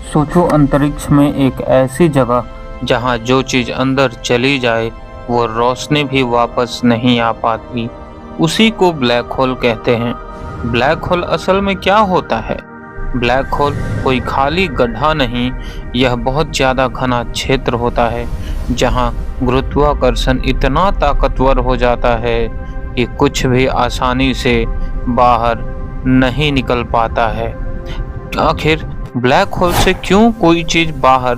सोचो अंतरिक्ष में एक ऐसी जगह जहां जो चीज अंदर चली जाए वो रोशनी भी वापस नहीं आ पाती। उसी को ब्लैक होल कहते हैं। ब्लैक होल असल में क्या होता है? ब्लैक होल कोई खाली गड्ढा नहीं, यह बहुत ज्यादा घना क्षेत्र होता है जहां गुरुत्वाकर्षण इतना ताकतवर हो जाता है कि कुछ भी आसानी से बाहर नहीं निकल पाता है। आखिर ब्लैक होल से क्यों कोई चीज बाहर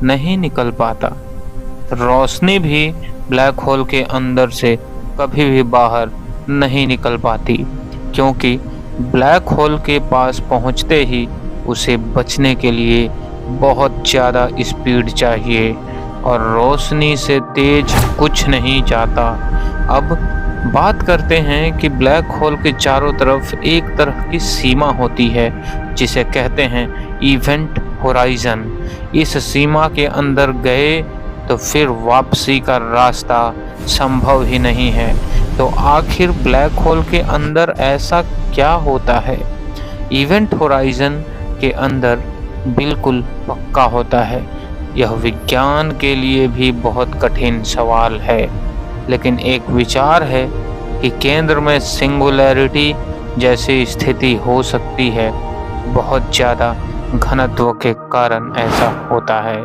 नहीं निकल पाता? रोशनी भी ब्लैक होल के अंदर से कभी भी बाहर नहीं निकल पाती, क्योंकि ब्लैक होल के पास पहुंचते ही उसे बचने के लिए बहुत ज़्यादा स्पीड चाहिए और रोशनी से तेज कुछ नहीं जाता। अब बात करते हैं कि ब्लैक होल के चारों तरफ एक तरह की सीमा होती है जिसे कहते हैं इवेंट होराइजन। इस सीमा के अंदर गए तो फिर वापसी का रास्ता संभव ही नहीं है। तो आखिर ब्लैक होल के अंदर ऐसा क्या होता है? इवेंट होराइजन के अंदर बिल्कुल पक्का होता है। यह विज्ञान के लिए भी बहुत कठिन सवाल है, लेकिन एक विचार है कि केंद्र में सिंगुलैरिटी जैसी स्थिति हो सकती है। बहुत ज़्यादा घनत्व के कारण ऐसा होता है।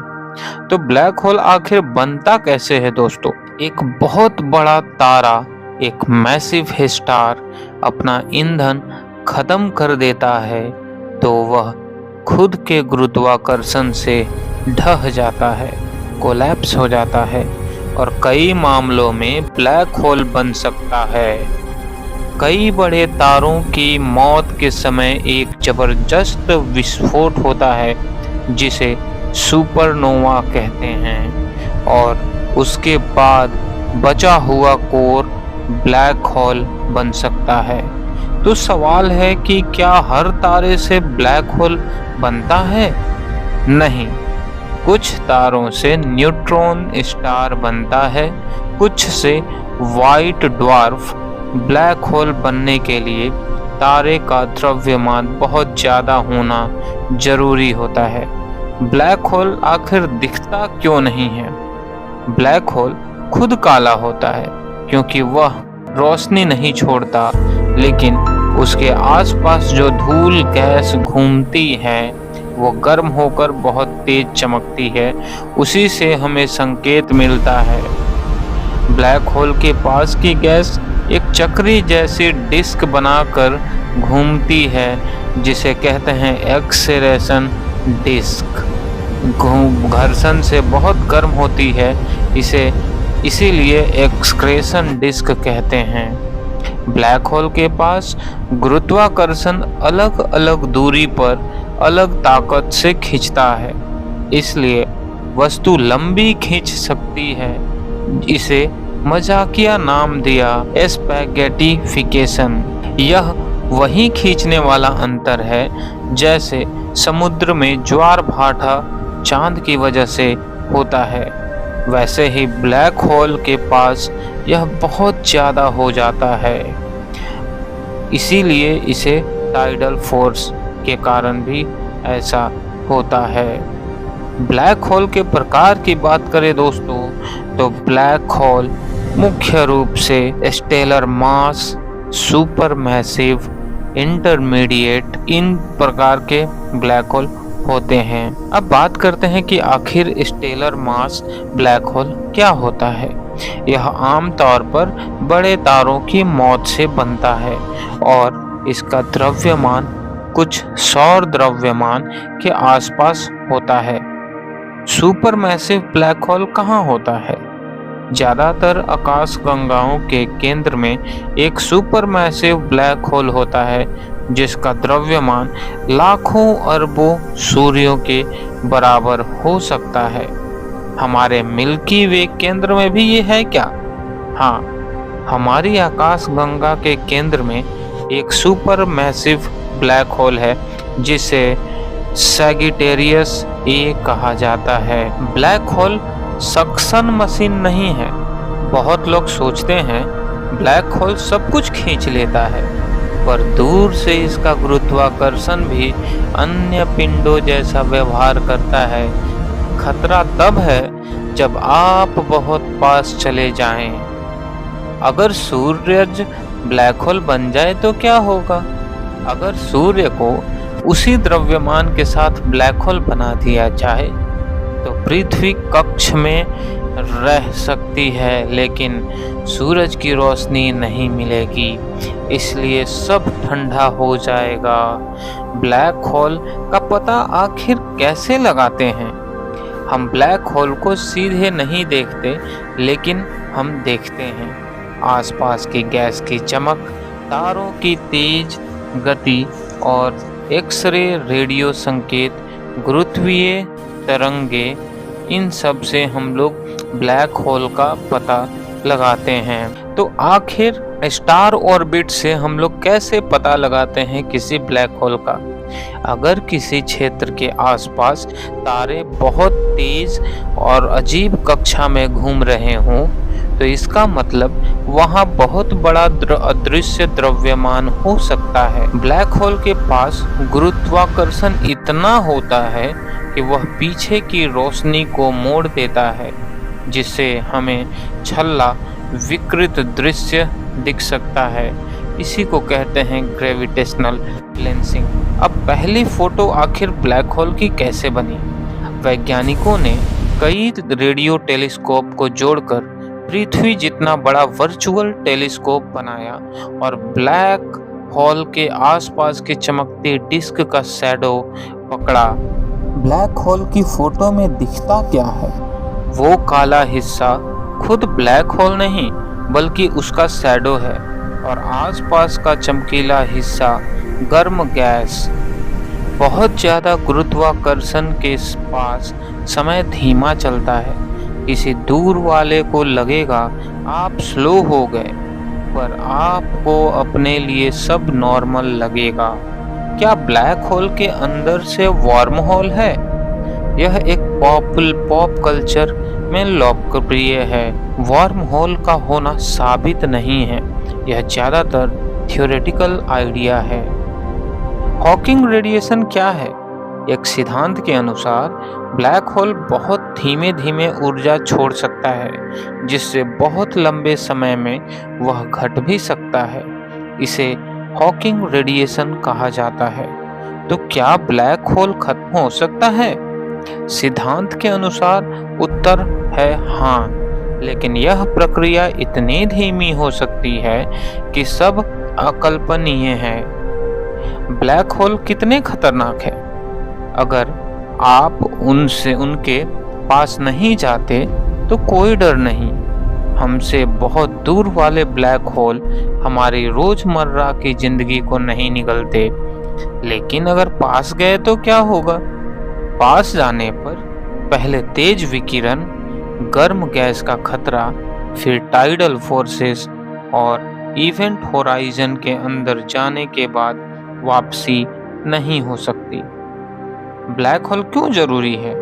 तो ब्लैक होल आखिर बनता कैसे है दोस्तों? एक बहुत बड़ा तारा, एक मैसिव स्टार अपना ईंधन खत्म कर देता है तो वह खुद के गुरुत्वाकर्षण से ढह जाता है, कोलैप्स हो जाता है और कई मामलों में ब्लैक होल बन सकता है। कई बड़े तारों की मौत के समय एक जबरदस्त विस्फोट होता है जिसे सुपरनोवा कहते हैं और उसके बाद बचा हुआ कोर ब्लैक होल बन सकता है। तो सवाल है कि क्या हर तारे से ब्लैक होल बनता है? नहीं, कुछ तारों से न्यूट्रॉन स्टार बनता है, कुछ से वाइट ड्वार्फ। ब्लैक होल बनने के लिए तारे का द्रव्यमान बहुत ज़्यादा होना जरूरी होता है। ब्लैक होल आखिर दिखता क्यों नहीं है? ब्लैक होल खुद काला होता है क्योंकि वह रोशनी नहीं छोड़ता, लेकिन उसके आसपास जो धूल गैस घूमती है वो गर्म होकर बहुत तेज चमकती है। उसी से हमें संकेत मिलता है। ब्लैक होल के पास की गैस एक चक्री जैसी डिस्क बनाकर घूमती है जिसे कहते हैं एक्सेलरेशन डिस्क। घर्षण से बहुत गर्म होती है, इसीलिए एक्सक्रेशन डिस्क कहते हैं। ब्लैक होल के पास गुरुत्वाकर्षण अलग अलग दूरी पर अलग ताकत से खींचता है, इसलिए वस्तु लंबी खींच सकती है। इसे मजाकिया नाम दिया स्पैगेटिफिकेशन। यह वही खींचने वाला अंतर है जैसे समुद्र में ज्वार भाटा चांद की वजह से होता है, वैसे ही ब्लैक होल के पास यह बहुत ज़्यादा हो जाता है। इसीलिए इसे टाइडल फोर्स के कारण भी ऐसा होता है। ब्लैक होल के प्रकार की बात करें दोस्तों, तो ब्लैक होल मुख्य रूप से स्टेलर मास, सुपर मैसिव, इंटरमीडिएट, इन प्रकार के ब्लैक होल होते हैं। अब बात करते हैं कि आखिर स्टेलर मास ब्लैक होल क्या होता है। यह आमतौर पर बड़े तारों की मौत से बनता है और इसका द्रव्यमान कुछ सौर द्रव्यमान के आसपास होता है। सुपरमैसिव ब्लैक होल कहाँ होता है? ज़्यादातर आकाशगंगाओं के केंद्र में एक सुपरमैसिव ब्लैक होल होता है जिसका द्रव्यमान लाखों अरबों सूर्यों के बराबर हो सकता है। हमारे मिल्की वे केंद्र में भी ये है क्या? हाँ, हमारी आकाशगंगा के केंद्र में एक सुपर मैसिव ब्लैक होल है जिसे सैगिटेरियस ए कहा जाता है। ब्लैक होल सक्शन मशीन नहीं है। बहुत लोग सोचते हैं ब्लैक होल सब कुछ खींच लेता है, पर दूर से इसका गुरुत्वाकर्षण भी अन्य पिंडों जैसा व्यवहार करता है। खतरा तब है जब आप बहुत पास चले जाएं। अगर सूर्य ब्लैक होल बन जाए तो क्या होगा? अगर सूर्य को उसी द्रव्यमान के साथ ब्लैक होल बना दिया जाए तो पृथ्वी कक्ष में रह सकती है, लेकिन सूरज की रोशनी नहीं मिलेगी, इसलिए सब ठंडा हो जाएगा। ब्लैक होल का पता आखिर कैसे लगाते हैं? हम ब्लैक होल को सीधे नहीं देखते, लेकिन हम देखते हैं आसपास की गैस की चमक, तारों की तेज गति और एक्सरे रेडियो संकेत, गुरुत्वीय तरंगे, इन सब से हम लोग ब्लैक होल का पता लगाते हैं। तो आखिर स्टार ऑर्बिट से हम लोग कैसे पता लगाते हैं किसी ब्लैक होल का? अगर किसी क्षेत्र के आसपास तारे बहुत तेज और अजीब कक्षा में घूम रहे हों तो इसका मतलब वहां बहुत बड़ा अदृश्य द्रव्यमान हो सकता है। ब्लैक होल के पास गुरुत्वाकर्षण इतना होता है कि वह पीछे की रोशनी को मोड़ देता है, जिससे हमें छल्ला विकृत दृश्य दिख सकता है। इसी को कहते हैं ग्रेविटेशनल लेंसिंग। अब पहली फोटो आखिर ब्लैक होल की कैसे बनी? वैज्ञानिकों ने कई रेडियो टेलीस्कोप को जोड़कर पृथ्वी जितना बड़ा वर्चुअल टेलीस्कोप बनाया और ब्लैक होल के आसपास के चमकते डिस्क का शैडो पकड़ा। ब्लैक होल की फोटो में दिखता क्या है? वो काला हिस्सा खुद ब्लैक होल नहीं बल्कि उसका शैडो है, और आसपास का चमकीला हिस्सा गर्म गैस। बहुत ज्यादा गुरुत्वाकर्षण के पास समय धीमा चलता है। किसी दूर वाले को लगेगा आप स्लो हो गए, पर आपको अपने लिए सब नॉर्मल लगेगा। क्या ब्लैक होल के अंदर से वार्म होल है? यह एक पॉप कल्चर में लोकप्रिय है। वार्म होल का होना साबित नहीं है, यह ज्यादातर थ्योरेटिकल आइडिया है। हॉकिंग रेडिएशन क्या है? एक सिद्धांत के अनुसार ब्लैक होल बहुत धीमे धीमे ऊर्जा छोड़ सकता है, जिससे बहुत लंबे समय में वह घट भी सकता है। इसे हॉकिंग रेडिएशन कहा जाता है। तो क्या ब्लैक होल खत्म हो सकता है? सिद्धांत के अनुसार उत्तर है हाँ, लेकिन यह प्रक्रिया इतनी धीमी हो सकती है कि सब अकल्पनीय है। ब्लैक होल कितने खतरनाक है? अगर आप उनके पास नहीं जाते तो कोई डर नहीं। हमसे बहुत दूर वाले ब्लैक होल हमारी रोजमर्रा की जिंदगी को नहीं निगलते, लेकिन अगर पास गए तो क्या होगा? पास जाने पर पहले तेज विकिरण, गर्म गैस का खतरा, फिर टाइडल फोर्सेस और इवेंट होराइजन के अंदर जाने के बाद वापसी नहीं हो सकती। ब्लैक होल क्यों जरूरी है?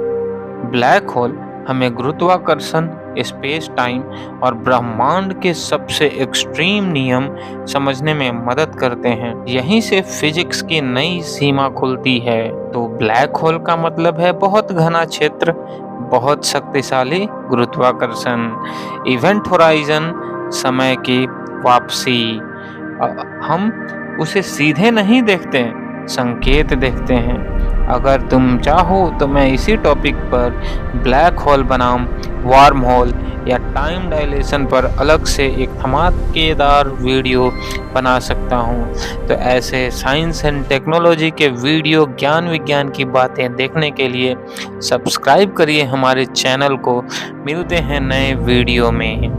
ब्लैक होल हमें गुरुत्वाकर्षण, स्पेस टाइम और ब्रह्मांड के सबसे एक्सट्रीम नियम समझने में मदद करते हैं। यहीं से फिजिक्स की नई सीमा खुलती है। तो ब्लैक होल का मतलब है बहुत घना क्षेत्र, बहुत शक्तिशाली गुरुत्वाकर्षण, इवेंट होराइजन, समय की वापसी। हम उसे सीधे नहीं देखते, संकेत देखते हैं। अगर तुम चाहो तो मैं इसी टॉपिक पर ब्लैक होल बनाम वार्म होल या टाइम डायलेशन पर अलग से एक धमाकेदार वीडियो बना सकता हूँ। तो ऐसे साइंस एंड टेक्नोलॉजी के वीडियो, ज्ञान विज्ञान की बातें देखने के लिए सब्सक्राइब करिए हमारे चैनल को। मिलते हैं नए वीडियो में।